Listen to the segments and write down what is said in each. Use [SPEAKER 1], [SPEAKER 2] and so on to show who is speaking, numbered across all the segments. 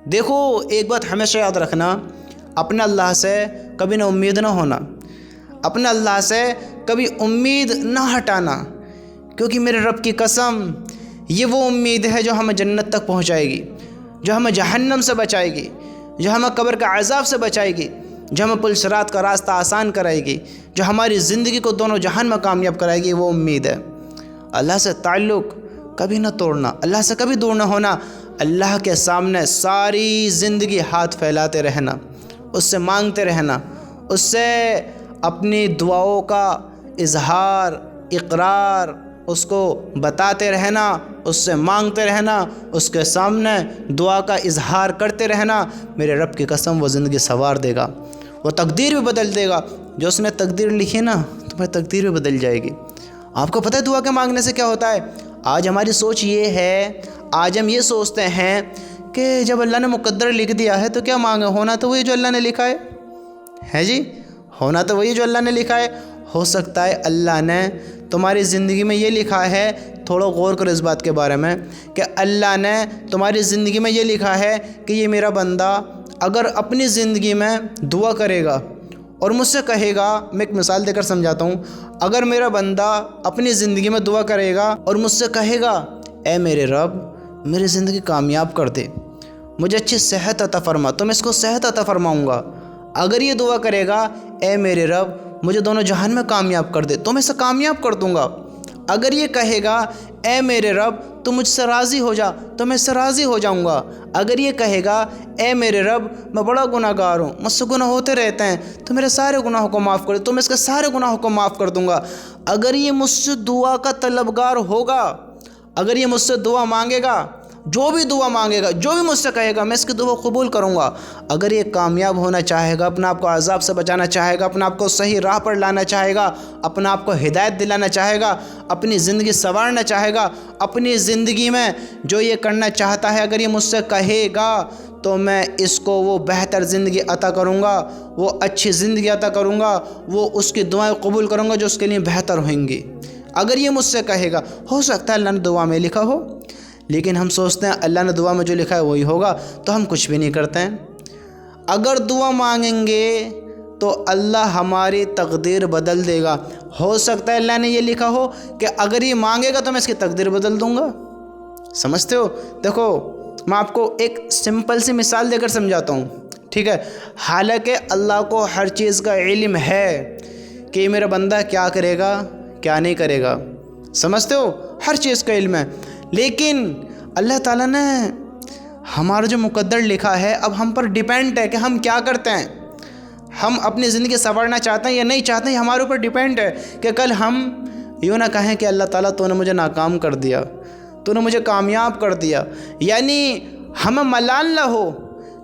[SPEAKER 1] دیکھو ایک بات ہمیشہ یاد رکھنا، اپنے اللہ سے کبھی نہ امید نہ ہونا، اپنے اللہ سے کبھی امید نہ ہٹانا، کیونکہ میرے رب کی قسم یہ وہ امید ہے جو ہمیں جنت تک پہنچائے گی، جو ہمیں جہنم سے بچائے گی، جو ہمیں قبر کا عذاب سے بچائے گی، جو ہمیں پل صراط کا راستہ آسان کرائے گی، جو ہماری زندگی کو دونوں جہان میں کامیاب کرائے گی، وہ امید ہے۔ اللہ سے تعلق کبھی نہ توڑنا، اللہ سے کبھی دور نہ ہونا، اللہ کے سامنے ساری زندگی ہاتھ پھیلاتے رہنا، اس سے مانگتے رہنا، اس سے اپنی دعاؤں کا اظہار، اقرار اس کو بتاتے رہنا، اس سے مانگتے رہنا، اس کے سامنے دعا کا اظہار کرتے رہنا۔ میرے رب کی قسم وہ زندگی سنوار دے گا، وہ تقدیر بھی بدل دے گا۔ جو اس نے تقدیر لکھی نا، تمہاری تقدیر بھی بدل جائے گی۔ آپ کو پتہ ہے دعا کے مانگنے سے کیا ہوتا ہے؟ آج ہماری سوچ یہ ہے، آج ہم یہ سوچتے ہیں کہ جب اللہ نے مقدر لکھ دیا ہے تو کیا مانگے، ہونا تو وہی جو اللہ نے لکھا ہے جی، ہونا تو وہی جو اللہ نے لکھا ہے۔ ہو سکتا ہے اللہ نے تمہاری زندگی میں یہ لکھا ہے، تھوڑا غور کرو اس بات کے بارے میں، کہ اللہ نے تمہاری زندگی میں یہ لکھا ہے کہ یہ میرا بندہ اگر اپنی زندگی میں دعا کرے گا اور مجھ سے کہے گا، میں ایک مثال دے کر سمجھاتا ہوں، اگر میرا بندہ اپنی زندگی میں دعا کرے گا اور مجھ سے کہے گا اے میرے رب میری زندگی کامیاب کر دے، مجھے اچھی صحت عطا فرما، تو میں اس کو صحت عطا فرماؤں گا۔ اگر یہ دعا کرے گا اے میرے رب مجھے دونوں جہان میں کامیاب کر دے، تو میں اسے کامیاب کر دوں گا۔ اگر یہ کہے گا اے میرے رب تو مجھ سے راضی ہو جا، تو میں اس سے راضی ہو جاؤں گا۔ اگر یہ کہے گا اے میرے رب میں بڑا گناہ گار ہوں، مجھ سے گناہ ہوتے رہتے ہیں، تو میرے سارے گناہوں کو معاف کر دے، تو میں اس کے سارے گناہوں کو معاف کر دوں گا۔ اگر یہ مجھ سے دعا کا طلبگار ہوگا، اگر یہ مجھ سے دعا مانگے گا، جو بھی دعا مانگے گا، جو بھی مجھ سے کہے گا، میں اس کی دعا قبول کروں گا۔ اگر یہ کامیاب ہونا چاہے گا، اپنے آپ کو عذاب سے بچانا چاہے گا، اپنے آپ کو صحیح راہ پر لانا چاہے گا، اپنے آپ کو ہدایت دلانا چاہے گا، اپنی زندگی سنوارنا چاہے گا، اپنی زندگی میں جو یہ کرنا چاہتا ہے اگر یہ مجھ سے کہے گا، تو میں اس کو وہ بہتر زندگی عطا کروں گا، وہ اچھی زندگی عطا کروں گا، وہ اس کی دعائیں قبول کروں گا جو اس کے لیے بہتر ہوئیں گی۔ اگر یہ مجھ سے کہے گا، ہو سکتا ہے اللہ نے دعا میں لکھا ہو، لیکن ہم سوچتے ہیں اللہ نے دعا میں جو لکھا ہے وہی ہوگا، تو ہم کچھ بھی نہیں کرتے ہیں۔ اگر دعا مانگیں گے تو اللہ ہماری تقدیر بدل دے گا۔ ہو سکتا ہے اللہ نے یہ لکھا ہو کہ اگر یہ مانگے گا تو میں اس کی تقدیر بدل دوں گا۔ سمجھتے ہو؟ دیکھو میں آپ کو ایک سمپل سی مثال دے کر سمجھاتا ہوں، ٹھیک ہے؟ حالانکہ اللہ کو ہر چیز کا علم ہے کہ یہ میرا بندہ کیا کرے گا کیا نہیں کرے گا، سمجھتے ہو؟ ہر چیز کا علم ہے، لیکن اللہ تعالیٰ نے ہمارا جو مقدر لکھا ہے اب ہم پر ڈیپینڈ ہے کہ ہم کیا کرتے ہیں۔ ہم اپنی زندگی سنوارنا چاہتے ہیں یا نہیں چاہتے ہیں، یہ ہمارے اوپر ڈیپینڈ ہے کہ کل ہم یوں نہ کہیں کہ اللہ تعالیٰ تو نے مجھے ناکام کر دیا، تو نے مجھے کامیاب کر دیا، یعنی ہمیں ملال نہ ہو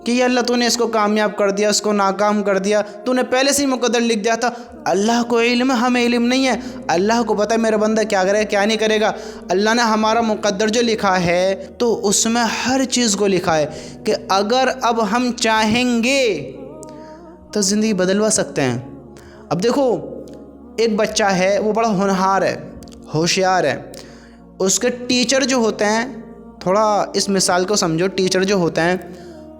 [SPEAKER 1] کہ یہ اللہ تو نے اس کو کامیاب کر دیا، اس کو ناکام کر دیا، تو نے پہلے سے ہی مقدر لکھ دیا تھا۔ اللہ کو علم ہے، ہمیں علم نہیں ہے۔ اللہ کو پتہ ہے میرا بندہ کیا کرے کیا نہیں کرے گا۔ اللہ نے ہمارا مقدر جو لکھا ہے تو اس میں ہر چیز کو لکھا ہے کہ اگر اب ہم چاہیں گے تو زندگی بدلوا سکتے ہیں۔ اب دیکھو ایک بچہ ہے، وہ بڑا ہونہار ہے، ہوشیار ہے، اس کے ٹیچر جو ہوتے ہیں، تھوڑا اس مثال کو سمجھو، ٹیچر جو ہوتے ہیں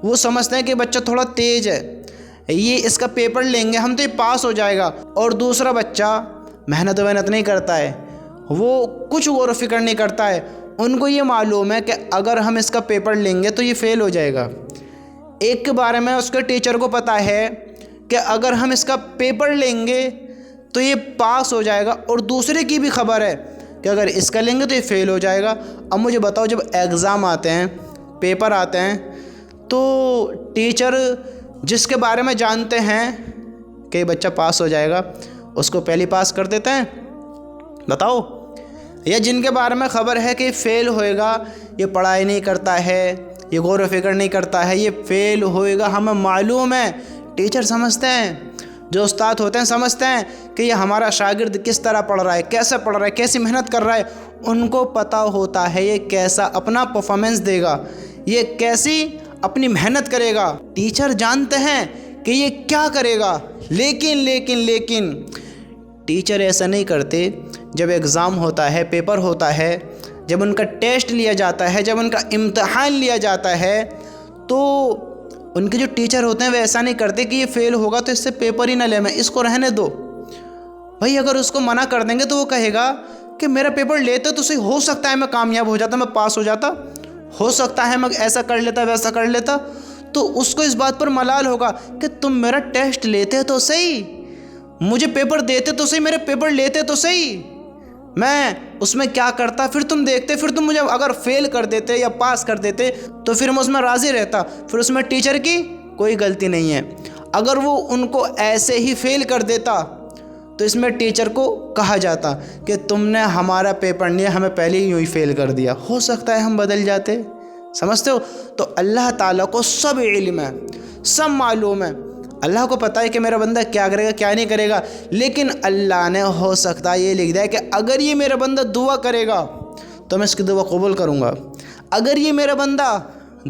[SPEAKER 1] وہ سمجھتے ہیں کہ بچہ تھوڑا تیز ہے، یہ اس کا پیپر لیں گے ہم تو یہ پاس ہو جائے گا، اور دوسرا بچہ محنت نہیں کرتا ہے، وہ کچھ غور و فکر نہیں کرتا ہے، ان کو یہ معلوم ہے کہ اگر ہم اس کا پیپر لیں گے تو یہ فیل ہو جائے گا۔ ایک کے بارے میں اس کے ٹیچر کو پتہ ہے کہ اگر ہم اس کا پیپر لیں گے تو یہ پاس ہو جائے گا، اور دوسرے کی بھی خبر ہے کہ اگر اس کا لیں گے تو یہ فیل ہو جائے گا۔ اب مجھے بتاؤ جب ایگزام آتے ہیں، پیپر آتے ہیں، تو ٹیچر جس کے بارے میں جانتے ہیں کہ یہ بچہ پاس ہو جائے گا اس کو پہلی پاس کر دیتے ہیں، بتاؤ؟ یا جن کے بارے میں خبر ہے کہ یہ فیل ہوئے گا، یہ پڑھائی نہیں کرتا ہے، یہ غور و فکر نہیں کرتا ہے، یہ فیل ہوئے گا، ہمیں معلوم ہے، ٹیچر سمجھتے ہیں، جو استاد ہوتے ہیں سمجھتے ہیں کہ یہ ہمارا شاگرد کس طرح پڑھ رہا ہے، کیسے پڑھ رہا ہے، کیسی محنت کر رہا ہے، ان کو پتہ ہوتا ہے یہ کیسا اپنا پرفارمنس دے گا، یہ کیسی اپنی محنت کرے گا۔ ٹیچر جانتے ہیں کہ یہ کیا کرے گا، لیکن ٹیچر ایسا نہیں کرتے۔ جب ایگزام ہوتا ہے، پیپر ہوتا ہے، جب ان کا ٹیسٹ لیا جاتا ہے، جب ان کا امتحان لیا جاتا ہے، تو ان کے جو ٹیچر ہوتے ہیں وہ ایسا نہیں کرتے کہ یہ فیل ہوگا تو اس سے پیپر ہی نہ لے، میں اس کو رہنے دو۔ بھائی اگر اس کو منع کر دیں گے تو وہ کہے گا کہ میرا پیپر لیتے تو صحیح، ہو سکتا ہے میں کامیاب ہو جاتا، میں پاس ہو جاتا، ہو سکتا ہے میں ایسا کر لیتا ویسا کر لیتا، تو اس کو اس بات پر ملال ہوگا کہ تم میرا ٹیسٹ لیتے تو صحیح، مجھے پیپر دیتے تو صحیح، میرے پیپر لیتے تو صحیح، میں اس میں کیا کرتا، پھر تم دیکھتے، پھر تم مجھے اگر فیل کر دیتے یا پاس کر دیتے تو پھر میں اس میں راضی رہتا، پھر اس میں ٹیچر کی کوئی غلطی نہیں ہے۔ اگر وہ ان کو ایسے ہی فیل کر دیتا تو اس میں ٹیچر کو کہا جاتا کہ تم نے ہمارا پیپر نہیں، ہمیں پہلے ہی یوں ہی فیل کر دیا، ہو سکتا ہے ہم بدل جاتے۔ سمجھتے ہو؟ تو اللہ تعالیٰ کو سب علم ہے، سب معلوم ہے، اللہ کو پتہ ہے کہ میرا بندہ کیا کرے گا کیا نہیں کرے گا، لیکن اللہ نے ہو سکتا ہے یہ لکھ دیا کہ اگر یہ میرا بندہ دعا کرے گا تو میں اس کی دعا قبول کروں گا، اگر یہ میرا بندہ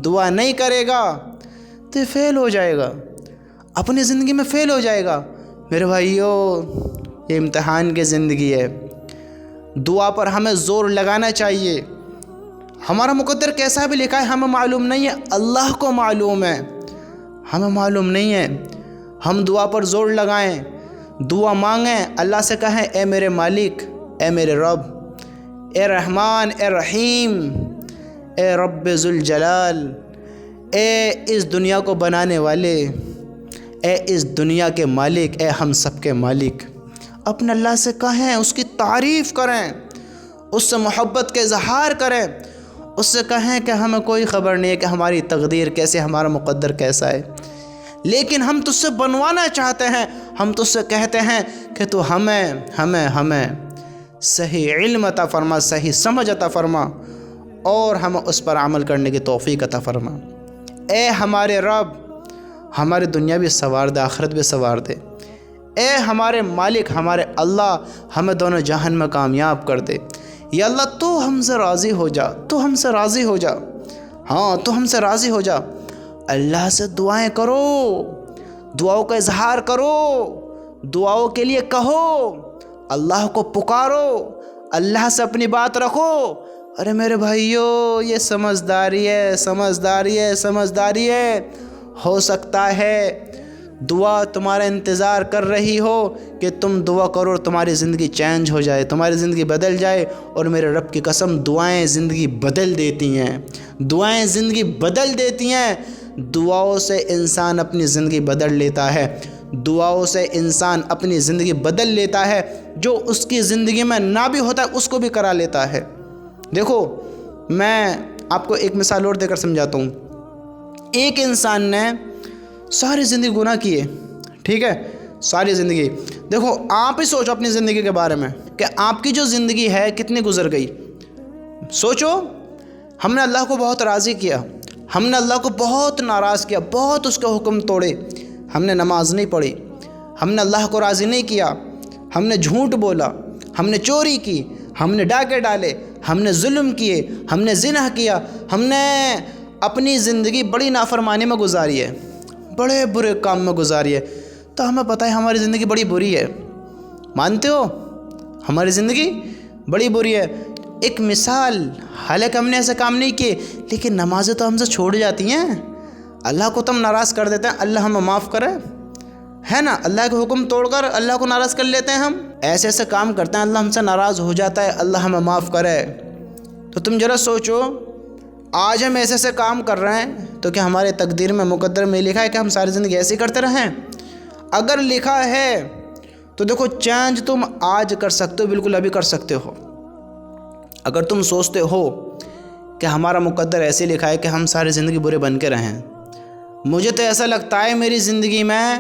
[SPEAKER 1] دعا نہیں کرے گا تو یہ فیل ہو جائے گا، اپنی زندگی میں فیل ہو جائے گا۔ میرے بھائیو، یہ امتحان کی زندگی ہے، دعا پر ہمیں زور لگانا چاہیے۔ ہمارا مقدر کیسا بھی لکھا ہے ہمیں معلوم نہیں ہے، اللہ کو معلوم ہے، ہمیں معلوم نہیں ہے۔ ہم دعا پر زور لگائیں، دعا مانگیں، اللہ سے کہیں اے میرے مالک، اے میرے رب، اے رحمان، اے رحیم، اے رب ذوالجلال، اے اس دنیا کو بنانے والے، اے اس دنیا کے مالک، اے ہم سب کے مالک۔ اپنے اللہ سے کہیں، اس کی تعریف کریں، اس سے محبت کے اظہار کریں، اس سے کہیں کہ ہمیں کوئی خبر نہیں ہے کہ ہماری تقدیر کیسے، ہمارا مقدر کیسا ہے، لیکن ہم تجھ سے بنوانا چاہتے ہیں، ہم تجھ سے کہتے ہیں کہ تو ہمیں صحیح علم عطا فرما، صحیح سمجھ عطا فرما، اور ہمیں اس پر عمل کرنے کی توفیق عطا فرما۔ اے ہمارے رب، ہماری دنیا بھی سنوار دے، آخرت بھی سنوار دے۔ اے ہمارے مالک، ہمارے اللہ، ہمیں دونوں جہان میں کامیاب کر دے۔ یا اللہ تو ہم سے راضی ہو جا، تو ہم سے راضی ہو جا، ہاں تو ہم سے راضی ہو جا۔ اللہ سے دعائیں کرو، دعاؤں کا اظہار کرو، دعاؤں کے لیے کہو، اللہ کو پکارو، اللہ سے اپنی بات رکھو۔ ارے میرے بھائیو، یہ سمجھداری ہے، سمجھداری ہے، سمجھداری ہے۔ ہو سکتا ہے دعا تمہارا انتظار کر رہی ہو کہ تم دعا کرو اور تمہاری زندگی چینج ہو جائے، تمہاری زندگی بدل جائے، اور میرے رب کی قسم دعائیں زندگی بدل دیتی ہیں، دعائیں زندگی بدل دیتی ہیں۔ دعاؤں سے انسان اپنی زندگی بدل لیتا ہے، دعاؤں سے انسان اپنی زندگی بدل لیتا ہے، جو اس کی زندگی میں نہ بھی ہوتا ہے اس کو بھی کرا لیتا ہے۔ دیکھو میں آپ کو ایک مثال اور دے کر سمجھاتا ہوں۔ ایک انسان نے ساری زندگی گناہ کیے، ٹھیک ہے، ساری زندگی۔ دیکھو آپ ہی سوچو اپنی زندگی کے بارے میں کہ آپ کی جو زندگی ہے کتنی گزر گئی۔ سوچو، ہم نے اللہ کو بہت راضی کیا، ہم نے اللہ کو بہت ناراض کیا، بہت اس کے حکم توڑے، ہم نے نماز نہیں پڑھی، ہم نے اللہ کو راضی نہیں کیا، ہم نے جھوٹ بولا، ہم نے چوری کی، ہم نے ڈاکے ڈالے، ہم نے ظلم کیے، ہم نے زنا کیا، ہم نے اپنی زندگی بڑی نافرمانی میں گزاری ہے، بڑے برے کام میں گزاری ہے۔ تو ہمیں پتہ ہے ہماری زندگی بڑی بری ہے، مانتے ہو؟ ہماری زندگی بڑی بری ہے۔ ایک مثال، حالانکہ ہم نے ایسے کام نہیں کیے، لیکن نمازیں تو ہم سے چھوڑ جاتی ہیں، اللہ کو تو ہم ناراض کر دیتے ہیں، اللہ ہمیں معاف کرے، ہے نا؟ اللہ کے حکم توڑ کر اللہ کو ناراض کر لیتے ہیں، ہم ایسے ایسے کام کرتے ہیں، اللہ ہم سے ناراض ہو جاتا ہے، اللہ ہمیں معاف کرے۔ تو تم ذرا سوچو، آج ہم ایسے ایسے کام کر رہے ہیں تو کیا ہمارے تقدیر میں، مقدر میں لکھا ہے کہ ہم ساری زندگی ایسے ہی کرتے رہیں؟ اگر لکھا ہے تو دیکھو چینج تم آج کر سکتے ہو، بالکل ابھی کر سکتے ہو۔ اگر تم سوچتے ہو کہ ہمارا مقدر ایسے لکھا ہے کہ ہم ساری زندگی برے بن کے رہیں، مجھے تو ایسا لگتا ہے میری زندگی میں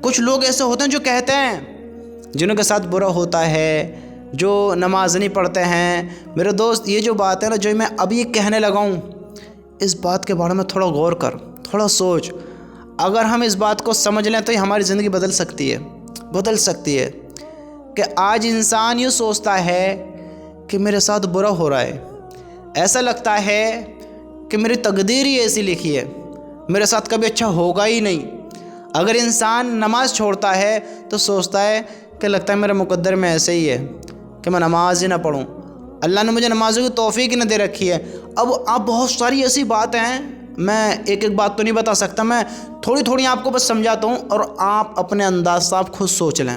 [SPEAKER 1] کچھ لوگ ایسے ہوتے ہیں جو کہتے ہیں، جنہوں کے ساتھ برا ہوتا ہے، جو نماز نہیں پڑھتے ہیں۔ میرے دوست، یہ جو بات ہے نا، جو میں اب یہ کہنے لگا ہوں، اس بات کے بارے میں تھوڑا غور کر، تھوڑا سوچ۔ اگر ہم اس بات کو سمجھ لیں تو یہ ہماری زندگی بدل سکتی ہے، بدل سکتی ہے۔ کہ آج انسان یہ سوچتا ہے کہ میرے ساتھ برا ہو رہا ہے، ایسا لگتا ہے کہ میری تقدیر ہی ایسی لکھی ہے، میرے ساتھ کبھی اچھا ہوگا ہی نہیں۔ اگر انسان نماز چھوڑتا ہے تو سوچتا ہے کہ لگتا ہے میرے مقدر میں ایسے ہی ہے کہ میں نماز ہی نہ پڑھوں، اللہ نے مجھے نمازوں کی توفیق نہ دے رکھی ہے۔ اب بہت ساری ایسی باتیں ہیں میں ایک ایک بات تو نہیں بتا سکتا، میں تھوڑی تھوڑی آپ کو بس سمجھاتا ہوں، اور آپ اپنے انداز سے آپ خود سوچ لیں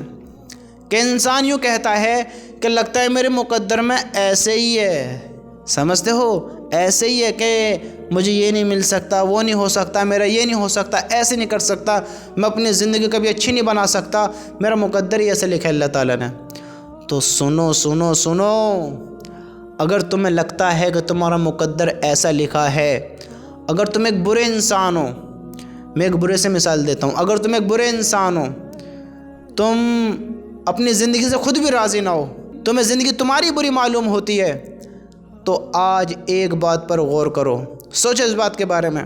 [SPEAKER 1] کہ انسان یوں کہتا ہے کہ لگتا ہے میرے مقدر میں ایسے ہی ہے، سمجھتے ہو، ایسے ہی ہے کہ مجھے یہ نہیں مل سکتا، وہ نہیں ہو سکتا، میرا یہ نہیں ہو سکتا، ایسے نہیں کر سکتا، میں اپنی زندگی کبھی اچھی نہیں بنا سکتا، میرا مقدر ہی ایسے لکھا ہے اللہ تعالیٰ نے۔ تو سنو سنو سنو، اگر تمہیں لگتا ہے کہ تمہارا مقدر ایسا لکھا ہے، اگر تم ایک برے انسان ہو، میں ایک برے سے مثال دیتا ہوں، اگر تم ایک برے انسان ہو، تم اپنی زندگی سے خود بھی راضی نہ ہو، تمہیں زندگی تمہاری بری معلوم ہوتی ہے، تو آج ایک بات پر غور کرو، سوچو اس بات کے بارے میں۔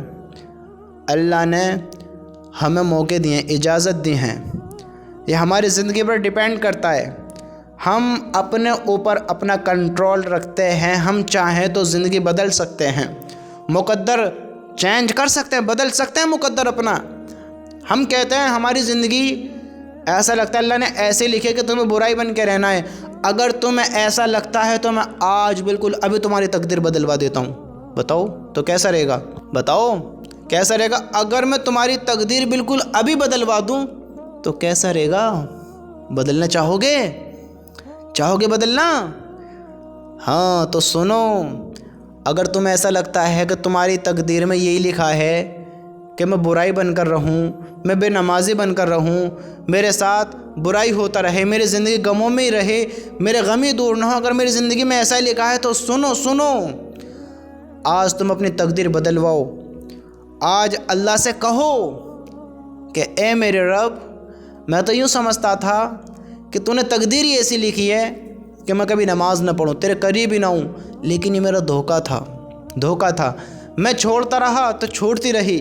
[SPEAKER 1] اللہ نے ہمیں موقع دیے ہیں، اجازت دی ہیں، یہ ہماری زندگی پر ڈیپینڈ کرتا ہے، ہم اپنے اوپر اپنا کنٹرول رکھتے ہیں، ہم چاہیں تو زندگی بدل سکتے ہیں، مقدر چینج کر سکتے ہیں، بدل سکتے ہیں مقدر اپنا۔ ہم کہتے ہیں ہماری زندگی ایسا لگتا ہے اللہ نے ایسے لکھے کہ تمہیں برائی بن کے رہنا ہے، اگر تمہیں ایسا لگتا ہے تو میں آج بالکل ابھی تمہاری تقدیر بدلوا دیتا ہوں، بتاؤ تو کیسا رہے گا؟ بتاؤ کیسا رہے گا؟ اگر میں تمہاری تقدیر بالکل ابھی بدلوا دوں تو کیسا رہے گا؟ بدلنا چاہو گے؟ چاہو گے بدلنا؟ ہاں تو سنو، اگر تمہیں ایسا لگتا ہے کہ تمہاری تقدیر میں یہی لکھا ہے کہ میں برائی بن کر رہوں، میں بے نمازی بن کر رہوں، میرے ساتھ برائی ہوتا رہے، میری زندگی غموں میں ہی رہے، میرے غم ہی دور نہ ہو، اگر میری زندگی میں ایسا ہی لکھا ہے تو سنو سنو، آج تم اپنی تقدیر بدلواؤ، آج اللہ سے کہو کہ اے میرے رب، میں تو یوں سمجھتا تھا کہ تو نے تقدیر ہی ایسی لکھی ہے کہ میں کبھی نماز نہ پڑھوں، تیرے قریب ہی نہ ہوں، لیکن یہ میرا دھوکہ تھا، دھوکہ تھا، میں چھوڑتا رہا تو چھوڑتی رہی،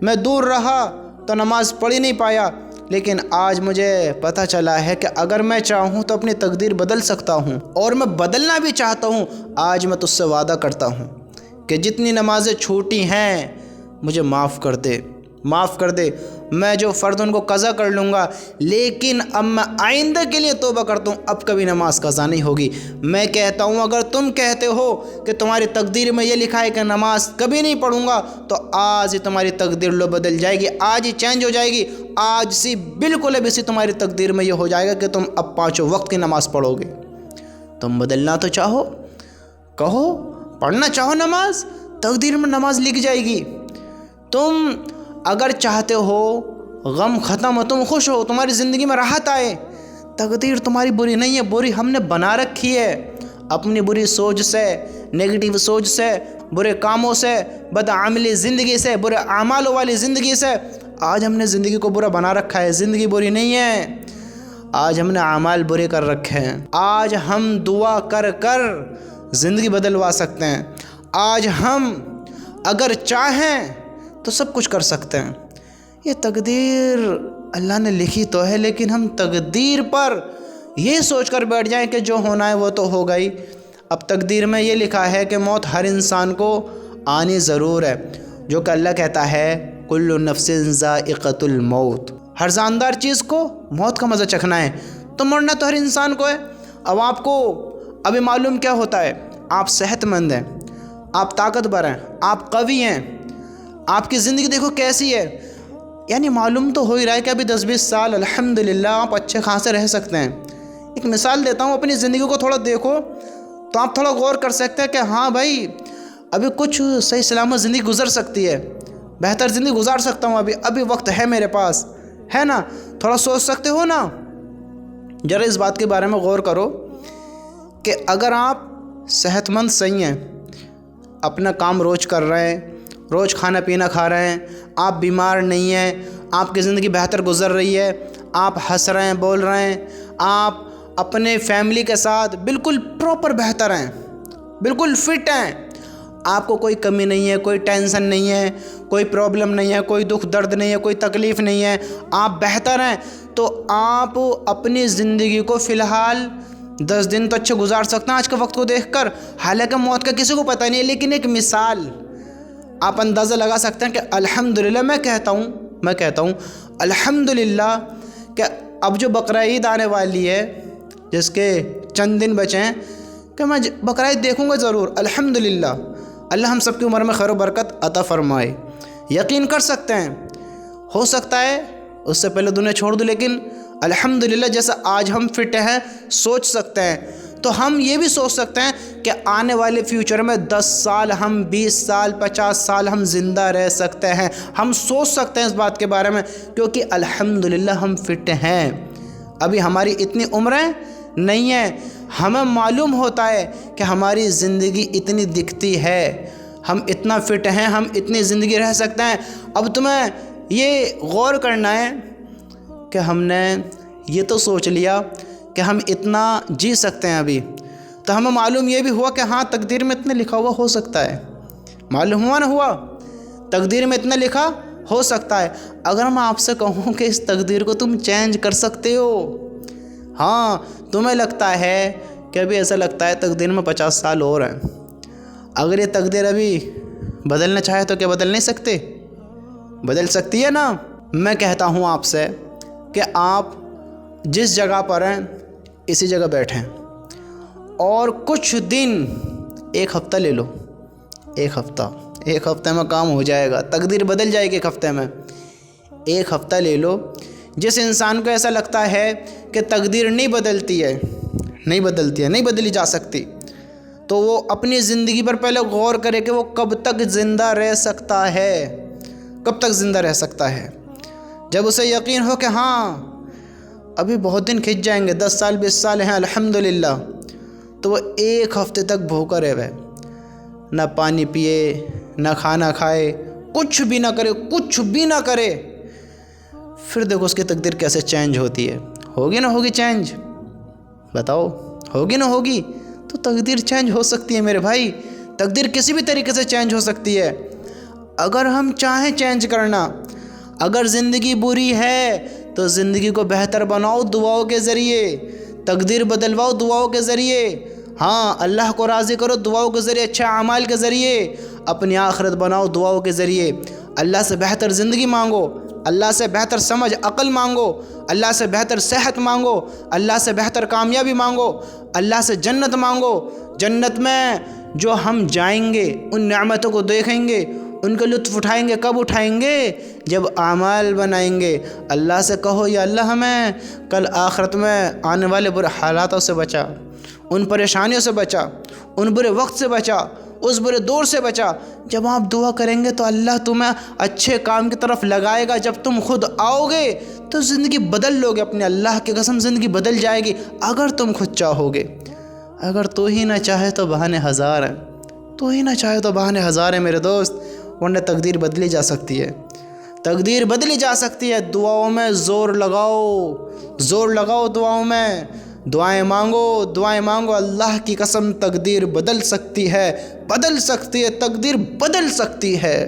[SPEAKER 1] میں دور رہا تو نماز پڑھ ہی نہیں پایا، لیکن آج مجھے پتہ چلا ہے کہ اگر میں چاہوں تو اپنی تقدیر بدل سکتا ہوں، اور میں بدلنا بھی چاہتا ہوں۔ آج میں تجھ سے وعدہ کرتا ہوں کہ جتنی نمازیں چھوٹی ہیں مجھے معاف کر دے، معاف کر دے، میں جو فرض ان کو قضا کر لوں گا، لیکن اب میں آئندہ کے لیے توبہ کرتا ہوں، اب کبھی نماز قضا نہیں ہوگی۔ میں کہتا ہوں اگر تم کہتے ہو کہ تمہاری تقدیر میں یہ لکھا ہے کہ نماز کبھی نہیں پڑھوں گا، تو آج ہی تمہاری تقدیر لو بدل جائے گی، آج ہی چینج ہو جائے گی، آج سی بالکل اب اسی تمہاری تقدیر میں یہ ہو جائے گا کہ تم اب 5 وقت کی نماز پڑھو گے۔ تم بدلنا تو چاہو، کہو، پڑھنا چاہو نماز، تقدیر میں نماز لکھ جائے گی۔ تم اگر چاہتے ہو غم ختم ہو، تم خوش ہو، تمہاری زندگی میں راحت آئے، تقدیر تمہاری بری نہیں ہے، بری ہم نے بنا رکھی ہے اپنی بری سوچ سے، نیگیٹو سوچ سے، برے کاموں سے، بدعملی زندگی سے، برے اعمالوں والی زندگی سے۔ آج ہم نے زندگی کو برا بنا رکھا ہے، زندگی بری نہیں ہے، آج ہم نے اعمال برے کر رکھے ہیں۔ آج ہم دعا کر کر زندگی بدلوا سکتے ہیں، آج ہم اگر چاہیں تو سب کچھ کر سکتے ہیں۔ یہ تقدیر اللہ نے لکھی تو ہے، لیکن ہم تقدیر پر یہ سوچ کر بیٹھ جائیں کہ جو ہونا ہے وہ تو ہوگا ہی۔ اب تقدیر میں یہ لکھا ہے کہ موت ہر انسان کو آنی ضرور ہے، جو کہ اللہ کہتا ہے کل نفس ذائقۃ الموت، ہر جاندار چیز کو موت کا مزہ چکھنا ہے، تو مرنا تو ہر انسان کو ہے۔ اب آپ کو ابھی معلوم کیا ہوتا ہے، آپ صحت مند ہیں، آپ طاقتور ہیں، آپ قوی ہیں، آپ کی زندگی دیکھو کیسی ہے، یعنی معلوم تو ہو ہی رہا ہے کہ ابھی 10-20 سال الحمدللہ آپ اچھے خاصے رہ سکتے ہیں۔ ایک مثال دیتا ہوں، اپنی زندگی کو تھوڑا دیکھو تو آپ تھوڑا غور کر سکتے ہیں کہ ہاں بھائی ابھی کچھ صحیح سلامت زندگی گزر سکتی ہے، بہتر زندگی گزار سکتا ہوں، ابھی وقت ہے میرے پاس، ہے نا؟ تھوڑا سوچ سکتے ہو نا؟ ذرا اس بات کے بارے میں غور کرو کہ اگر آپ صحت مند صحیح ہیں، اپنا کام روز کر رہے ہیں، روز کھانا پینا کھا رہے ہیں، آپ بیمار نہیں ہیں، آپ کی زندگی بہتر گزر رہی ہے، آپ ہنس رہے ہیں، بول رہے ہیں، آپ اپنے فیملی کے ساتھ بالکل پراپر بہتر ہیں، بالکل فٹ ہیں، آپ کو کوئی کمی نہیں ہے، کوئی ٹینشن نہیں ہے، کوئی پرابلم نہیں ہے، کوئی دکھ درد نہیں ہے، کوئی تکلیف نہیں ہے، آپ بہتر ہیں، تو آپ اپنی زندگی کو فی الحال 10 دن تو اچھے گزار سکتے ہیں آج کے وقت کو دیکھ کر، حالانکہ موت کا کسی کو پتہ نہیں ہے، لیکن ایک مثال آپ اندازہ لگا سکتے ہیں کہ الحمدللہ میں کہتا ہوں الحمدللہ کہ اب جو بقرعید آنے والی ہے، جس کے چند دن بچے ہیں، کہ میں بقرعید دیکھوں گا ضرور، الحمدللہ۔ اللہ ہم سب کی عمر میں خیر و برکت عطا فرمائے۔ یقین کر سکتے ہیں ہو سکتا ہے اس سے پہلے دنیا چھوڑ دوں، لیکن الحمدللہ جیسا آج ہم فٹ ہیں سوچ سکتے ہیں، تو ہم یہ بھی سوچ سکتے ہیں کہ آنے والے فیوچر میں 10 سال ہم 20 سال 50 سال ہم زندہ رہ سکتے ہیں۔ ہم سوچ سکتے ہیں اس بات کے بارے میں، کیونکہ الحمدللہ ہم فٹ ہیں۔ ابھی ہماری اتنی عمریں نہیں ہیں، ہمیں معلوم ہوتا ہے کہ ہماری زندگی اتنی دکھتی ہے، ہم اتنا فٹ ہیں، ہم اتنی زندگی رہ سکتے ہیں۔ اب تمہیں یہ غور کرنا ہے کہ ہم نے یہ تو سوچ لیا کہ ہم اتنا جی سکتے ہیں ابھی، تو ہمیں معلوم یہ بھی ہوا کہ ہاں تقدیر میں اتنا لکھا ہوا ہو سکتا ہے۔ معلوم ہوا نہ ہوا؟ تقدیر میں اتنا لکھا ہو سکتا ہے۔ اگر میں آپ سے کہوں کہ اس تقدیر کو تم چینج کر سکتے ہو، ہاں تمہیں لگتا ہے کہ ابھی ایسا لگتا ہے تقدیر میں 50 سال اور ہیں، اگر یہ تقدیر ابھی بدلنا چاہے تو کیا بدل نہیں سکتے؟ بدل سکتی ہے نا۔ میں کہتا ہوں آپ سے کہ آپ جس جگہ پر ہیں اسی جگہ بیٹھیں اور کچھ دن، 1 ہفتہ لے لو، 1 ہفتے میں کام ہو جائے گا، تقدیر بدل جائے گی 1 ہفتے میں۔ 1 ہفتہ لے لو۔ جس انسان کو ایسا لگتا ہے کہ تقدیر نہیں بدلتی ہے، نہیں بدلی جا سکتی، تو وہ اپنی زندگی پر پہلے غور کرے کہ وہ کب تک زندہ رہ سکتا ہے، کب تک زندہ رہ سکتا ہے۔ جب اسے یقین ہو کہ ہاں ابھی بہت دن کھنچ جائیں گے، 10 سال 20 سال ہیں الحمدللہ، تو وہ 1 ہفتے تک بھوکا رہے، نہ پانی پیے، نہ کھانا کھائے، کچھ بھی نہ کرے، پھر دیکھو اس کی تقدیر کیسے چینج ہوتی ہے۔ ہوگی نہ ہوگی چینج؟ بتاؤ، ہوگی نہ ہوگی؟ تو تقدیر چینج ہو سکتی ہے میرے بھائی، تقدیر کسی بھی طریقے سے چینج ہو سکتی ہے اگر ہم چاہیں چینج کرنا۔ اگر زندگی بری ہے تو زندگی کو بہتر بناؤ دعاؤں کے ذریعے، تقدیر بدلواؤ دعاؤں کے ذریعے، ہاں اللہ کو راضی کرو دعاؤں کے ذریعے، اچھے اعمال کے ذریعے، اپنی آخرت بناؤ دعاؤں کے ذریعے، اللہ سے بہتر زندگی مانگو، اللہ سے بہتر سمجھ عقل مانگو، اللہ سے بہتر صحت مانگو، اللہ سے بہتر کامیابی مانگو، اللہ سے جنت مانگو۔ جنت میں جو ہم جائیں گے ان نعمتوں کو دیکھیں گے، ان کا لطف اٹھائیں گے۔ کب اٹھائیں گے؟ جب اعمال بنائیں گے۔ اللہ سے کہو یا اللہ ہمیں کل آخرت میں آنے والے برے حالاتوں سے بچا، ان پریشانیوں سے بچا، ان برے وقت سے بچا، اس برے دور سے بچا۔ جب آپ دعا کریں گے تو اللہ تمہیں اچھے کام کی طرف لگائے گا۔ جب تم خود آؤ گے تو زندگی بدل لو گے، اپنے اللہ کی قسم زندگی بدل جائے گی اگر تم خود چاہو گے۔ اگر تو ہی نہ چاہے تو بہانے ہزار ہیں، تو ہی نہ چاہے تو بہانے ہزار ہیں میرے دوست، ورنہ تقدیر بدلی جا سکتی ہے، تقدیر بدلی جا سکتی ہے۔ دعاؤں میں زور لگاؤ دعاؤں میں، دعائیں مانگو، اللہ کی قسم تقدیر بدل سکتی ہے، تقدیر بدل سکتی ہے۔